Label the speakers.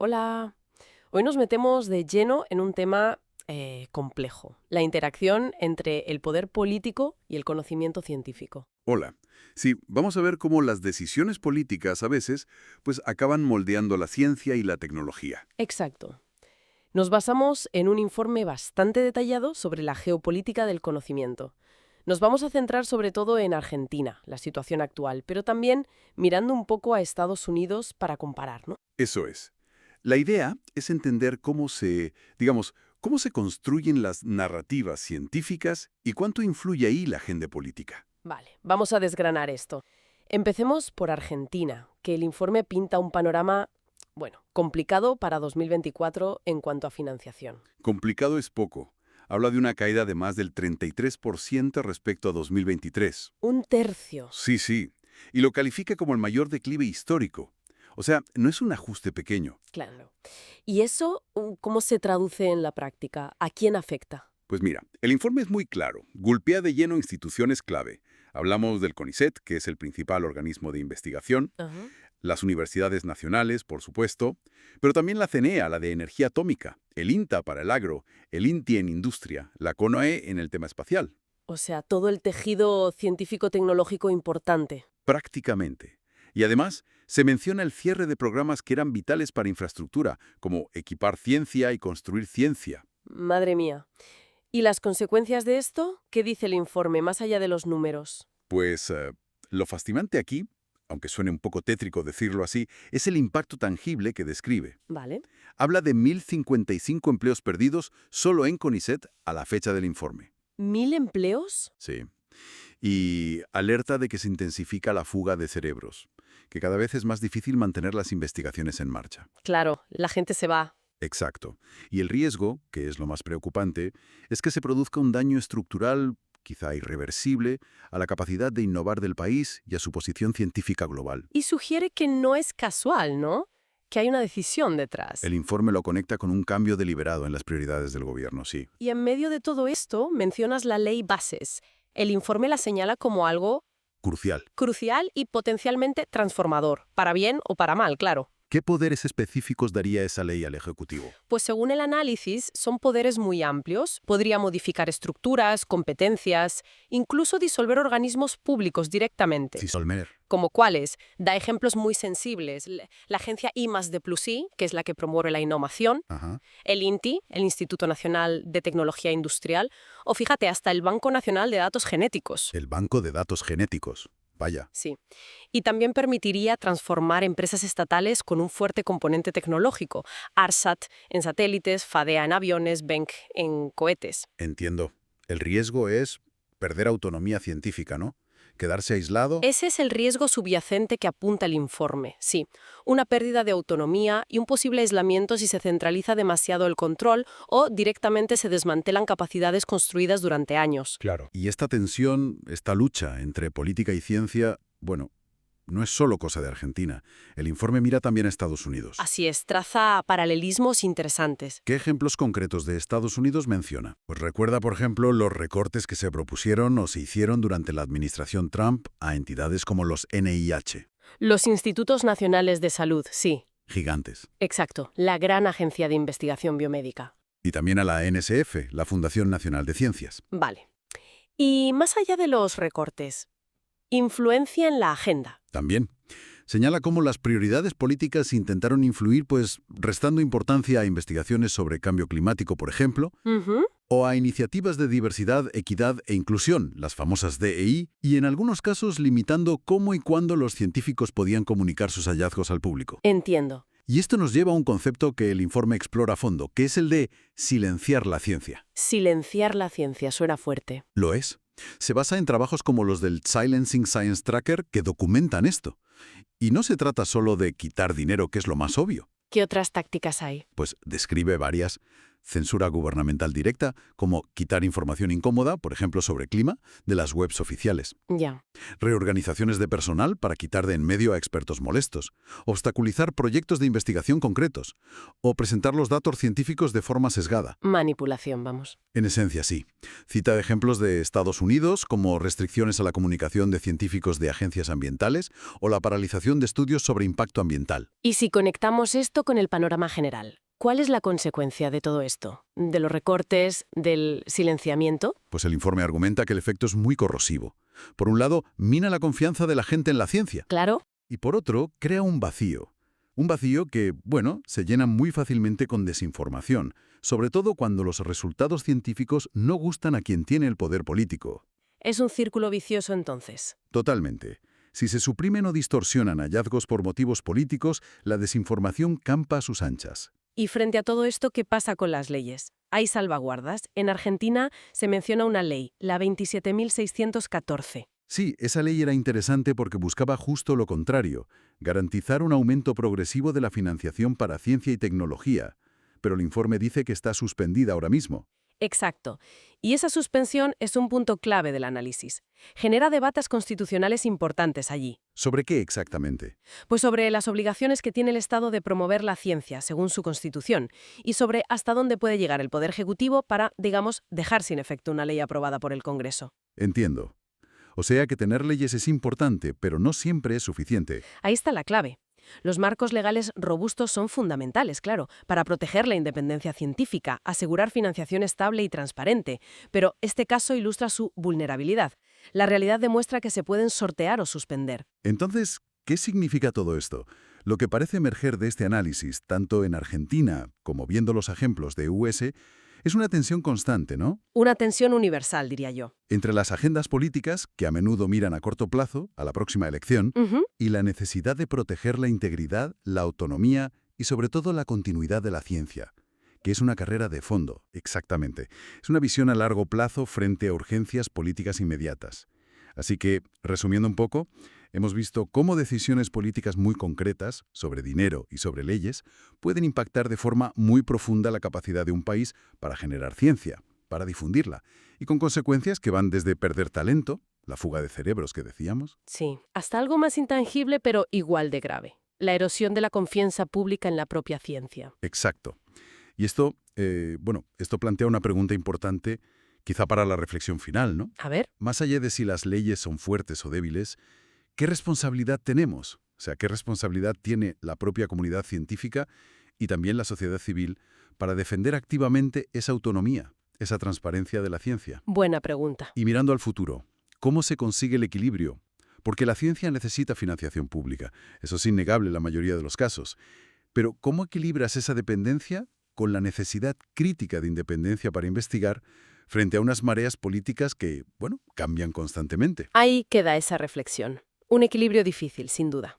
Speaker 1: Hola. Hoy nos metemos de lleno en un tema complejo, la interacción entre el poder político y el conocimiento científico.
Speaker 2: Hola. Sí, vamos a ver cómo las decisiones políticas a veces pues acaban moldeando la ciencia y la tecnología.
Speaker 1: Exacto. Nos basamos en un informe bastante detallado sobre la geopolítica del conocimiento. Nos vamos a centrar sobre todo en Argentina, la situación actual, pero también mirando un poco a Estados Unidos para comparar, ¿no?
Speaker 2: Eso es. La idea es entender cómo se construyen las narrativas científicas y cuánto influye ahí la agenda política.
Speaker 1: Vale, vamos a desgranar esto. Empecemos por Argentina, que el informe pinta un panorama, bueno, complicado para 2024 en cuanto a financiación.
Speaker 2: Complicado es poco. Habla de una caída de más del 33% respecto a 2023.
Speaker 1: Un tercio.
Speaker 2: Sí, sí. Y lo califica como el mayor declive histórico. O sea, no es un ajuste pequeño.
Speaker 1: Claro. ¿Y eso cómo se traduce en la práctica? ¿A quién afecta?
Speaker 2: Pues mira, el informe es muy claro, golpea de lleno instituciones clave. Hablamos del CONICET, que es el principal organismo de investigación,
Speaker 1: Ajá.
Speaker 2: las universidades nacionales, por supuesto, pero también la CENEA, la de energía atómica, el INTA para el agro, el INTI en industria, la CONOE en el tema espacial.
Speaker 1: O sea, todo el tejido científico-tecnológico importante.
Speaker 2: Prácticamente. Y además, se menciona el cierre de programas que eran vitales para infraestructura, como equipar ciencia y construir ciencia.
Speaker 1: Madre mía. ¿Y las consecuencias de esto? ¿Qué dice el informe, más allá de los números?
Speaker 2: Pues lo fascinante aquí, aunque suene un poco tétrico decirlo así, es el impacto tangible que describe.
Speaker 1: Vale.
Speaker 2: Habla de 1.055 empleos perdidos solo en CONICET a la fecha del informe.
Speaker 1: ¿1000 empleos?
Speaker 2: Sí. Y alerta de que se intensifica la fuga de cerebros, que cada vez es más difícil mantener las investigaciones en marcha.
Speaker 1: Claro, la gente se va.
Speaker 2: Exacto. Y el riesgo, que es lo más preocupante, es que se produzca un daño estructural, quizá irreversible, a la capacidad de innovar del país y a su posición científica global.
Speaker 1: Y sugiere que no es casual, ¿no? Que hay una decisión detrás.
Speaker 2: El informe lo conecta con un cambio deliberado en las prioridades del gobierno, sí.
Speaker 1: Y en medio de todo esto, mencionas la ley Bases. El informe la señala como algo
Speaker 2: Crucial.
Speaker 1: crucial y potencialmente transformador, para bien o para mal, claro.
Speaker 2: ¿Qué poderes específicos daría esa ley al Ejecutivo?
Speaker 1: Pues según el análisis, son poderes muy amplios. Podría modificar estructuras, competencias, incluso disolver organismos públicos directamente.
Speaker 2: Solmer.
Speaker 1: ¿Como cuáles? Da ejemplos muy sensibles. La agencia I+D+I, que es la que promueve la innovación,
Speaker 2: Ajá.
Speaker 1: el INTI, el Instituto Nacional de Tecnología Industrial, o fíjate, hasta el Banco Nacional de Datos Genéticos.
Speaker 2: El Banco de Datos Genéticos. Vaya.
Speaker 1: Sí. Y también permitiría transformar empresas estatales con un fuerte componente tecnológico. ARSAT en satélites, FADEA en aviones, BENC en cohetes.
Speaker 2: Entiendo. El riesgo es perder autonomía científica, ¿no? Quedarse aislado.
Speaker 1: Ese es el riesgo subyacente que apunta el informe, sí. Una pérdida de autonomía y un posible aislamiento si se centraliza demasiado el control o directamente se desmantelan capacidades construidas durante años.
Speaker 2: Claro. Y esta tensión, esta lucha entre política y ciencia, bueno, no es solo cosa de Argentina. El informe mira también a Estados Unidos.
Speaker 1: Así es, traza paralelismos interesantes.
Speaker 2: ¿Qué ejemplos concretos de Estados Unidos menciona? Pues recuerda, por ejemplo, los recortes que se propusieron o se hicieron durante la administración Trump a entidades como los NIH.
Speaker 1: Los Institutos Nacionales de Salud, sí.
Speaker 2: Gigantes.
Speaker 1: Exacto, la gran agencia de investigación biomédica.
Speaker 2: Y también a la NSF, la Fundación Nacional de Ciencias.
Speaker 1: Vale. Y más allá de los recortes, influencia en la agenda.
Speaker 2: También. Señala cómo las prioridades políticas intentaron influir, pues, restando importancia a investigaciones sobre cambio climático, por ejemplo,
Speaker 1: Ujú.
Speaker 2: o a iniciativas de diversidad, equidad e inclusión, las famosas DEI, y en algunos casos limitando cómo y cuándo los científicos podían comunicar sus hallazgos al público.
Speaker 1: Entiendo.
Speaker 2: Y esto nos lleva a un concepto que el informe explora a fondo, que es el de silenciar la ciencia.
Speaker 1: Silenciar la ciencia suena fuerte.
Speaker 2: Lo es. Se basa en trabajos como los del Silencing Science Tracker que documentan esto. Y no se trata solo de quitar dinero, que es lo más obvio.
Speaker 1: ¿Qué otras tácticas hay?
Speaker 2: Pues describe varias. censura gubernamental directa, como quitar información incómoda, por ejemplo sobre clima, de las webs oficiales.
Speaker 1: Ya.
Speaker 2: Reorganizaciones de personal para quitar de en medio a expertos molestos, obstaculizar proyectos de investigación concretos, o presentar los datos científicos de forma sesgada.
Speaker 1: Manipulación, vamos.
Speaker 2: En esencia, sí. Cita ejemplos de Estados Unidos, como restricciones a la comunicación de científicos de agencias ambientales o la paralización de estudios sobre impacto ambiental.
Speaker 1: Y si conectamos esto con el panorama general, ¿cuál es la consecuencia de todo esto? ¿De los recortes, del silenciamiento?
Speaker 2: Pues el informe argumenta que el efecto es muy corrosivo. Por un lado, mina la confianza de la gente en la ciencia.
Speaker 1: Claro.
Speaker 2: Y por otro, crea un vacío. Un vacío que, bueno, se llena muy fácilmente con desinformación, sobre todo cuando los resultados científicos no gustan a quien tiene el poder político.
Speaker 1: Es un círculo vicioso entonces.
Speaker 2: Totalmente. Si se suprimen o distorsionan hallazgos por motivos políticos, la desinformación campa a sus anchas.
Speaker 1: Y frente a todo esto, ¿qué pasa con las leyes? Hay salvaguardas. En Argentina se menciona una ley, la 27.614.
Speaker 2: Sí, esa ley era interesante porque buscaba justo lo contrario, garantizar un aumento progresivo de la financiación para ciencia y tecnología. Pero el informe dice que está suspendida ahora mismo.
Speaker 1: Exacto. Y esa suspensión es un punto clave del análisis. Genera debates constitucionales importantes allí.
Speaker 2: ¿Sobre qué exactamente?
Speaker 1: Pues sobre las obligaciones que tiene el Estado de promover la ciencia, según su Constitución, y sobre hasta dónde puede llegar el Poder Ejecutivo para, digamos, dejar sin efecto una ley aprobada por el Congreso.
Speaker 2: Entiendo. O sea que tener leyes es importante, pero no siempre es suficiente.
Speaker 1: Ahí está la clave. Los marcos legales robustos son fundamentales, claro, para proteger la independencia científica, asegurar financiación estable y transparente, pero este caso ilustra su vulnerabilidad. La realidad demuestra que se pueden sortear o suspender.
Speaker 2: Entonces, ¿qué significa todo esto? Lo que parece emerger de este análisis, tanto en Argentina como viendo los ejemplos de US, es una tensión constante, ¿no?
Speaker 1: Una tensión universal, diría yo.
Speaker 2: Entre las agendas políticas, que a menudo miran a corto plazo, a la próxima elección, y la necesidad de proteger la integridad, la autonomía y sobre todo la continuidad de la ciencia, que es una carrera de fondo, exactamente. Es una visión a largo plazo frente a urgencias políticas inmediatas. Así que, resumiendo un poco, hemos visto cómo decisiones políticas muy concretas, sobre dinero y sobre leyes, pueden impactar de forma muy profunda la capacidad de un país para generar ciencia, para difundirla, y con consecuencias que van desde perder talento, la fuga de cerebros que decíamos.
Speaker 1: Sí, hasta algo más intangible pero igual de grave. La erosión de la confianza pública en la propia ciencia.
Speaker 2: Exacto. Y esto, esto plantea una pregunta importante, quizá para la reflexión final, ¿no?
Speaker 1: A ver.
Speaker 2: Más allá de si las leyes son fuertes o débiles, ¿qué responsabilidad tenemos? O sea, ¿qué responsabilidad tiene la propia comunidad científica y también la sociedad civil para defender activamente esa autonomía, esa transparencia de la ciencia?
Speaker 1: Buena pregunta.
Speaker 2: Y mirando al futuro, ¿cómo se consigue el equilibrio? Porque la ciencia necesita financiación pública, eso es innegable en la mayoría de los casos. Pero ¿cómo equilibras esa dependencia con la necesidad crítica de independencia para investigar frente a unas mareas políticas que, cambian constantemente?
Speaker 1: Ahí queda esa reflexión. Un equilibrio difícil, sin duda.